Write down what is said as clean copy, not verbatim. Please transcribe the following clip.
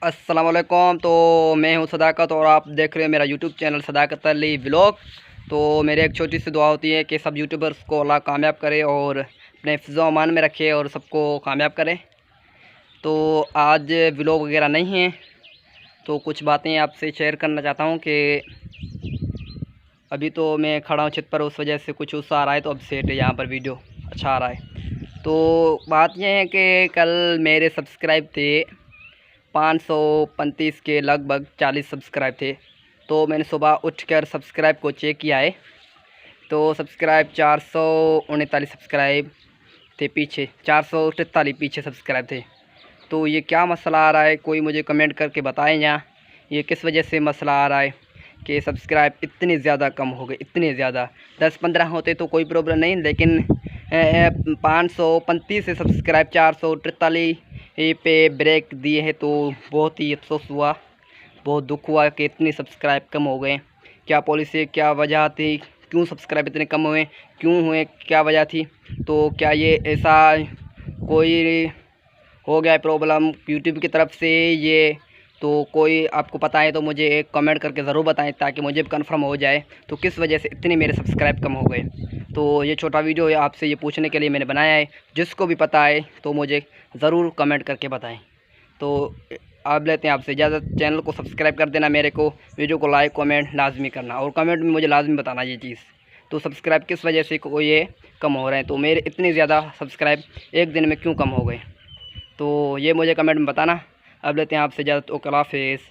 अस्सलाम वालेकुम। तो मैं हूं सदाकत और आप देख रहे हैं मेरा यूट्यूब चैनल सदाकत अली व्लॉग। तो मेरे एक छोटी सी दुआ होती है कि सब यूट्यूबर्स को अल्लाह कामयाब करे और अपने हिफ्ज़ अमान में रखे और सबको कामयाब करे। तो आज व्लॉग वगैरह नहीं है, तो कुछ बातें आपसे शेयर करना चाहता हूं कि अभी तो मैं खड़ा हूं छत पर, उस वजह से कुछ उससा आ रहा है, तो अब सेट है यहाँ पर वीडियो अच्छा आ रहा है। तो बात यह है कि कल मेरे सब्सक्राइब थे 535 के, लगभग 40 सब्सक्राइब थे। तो मैंने सुबह उठकर सब्सक्राइब को चेक किया है, तो सब्सक्राइब 439 सब्सक्राइब थे, पीछे 443 पीछे सब्सक्राइब थे। तो ये क्या मसला आ रहा है, कोई मुझे कमेंट करके बताएं यहाँ ये किस वजह से मसला आ रहा है कि सब्सक्राइब इतने ज़्यादा कम हो गए, इतने ज़्यादा। 10-15 होते तो कोई प्रॉब्लम नहीं, लेकिन 535 से सब्सक्राइब 443 पे ब्रेक दिए हैं। तो बहुत ही अफसोस हुआ, बहुत दुख हुआ कि इतने सब्सक्राइब कम हो गए। क्या पॉलिसी, क्या वजह थी, क्यों सब्सक्राइब इतने कम हुए, क्यों हुए, क्या वजह थी? तो क्या ये ऐसा कोई हो गया है प्रॉब्लम यूट्यूब की तरफ से ये? तो कोई आपको पता है तो मुझे एक कमेंट करके ज़रूर बताएं, ताकि मुझे भी कंफर्म हो जाए तो किस वजह से इतने मेरे सब्सक्राइब कम हो गए। तो ये छोटा वीडियो है, आपसे ये पूछने के लिए मैंने बनाया है। जिसको भी पता है तो मुझे ज़रूर कमेंट करके बताएं। तो आप लेते हैं आपसे इजाज़त। चैनल को सब्सक्राइब कर देना मेरे को, वीडियो को लाइक कमेंट लाजमी करना, और कमेंट में मुझे लाजमी बताना ये चीज़। तो सब्सक्राइब किस वजह से को ये कम हो रहे हैं, तो मेरे इतने ज़्यादा सब्सक्राइब एक दिन में क्यों कम हो गए, तो ये मुझे कमेंट में बताना। अब लेते हैं आपसे इजाज़त। ओके, अल्लाह हाफ़िज़।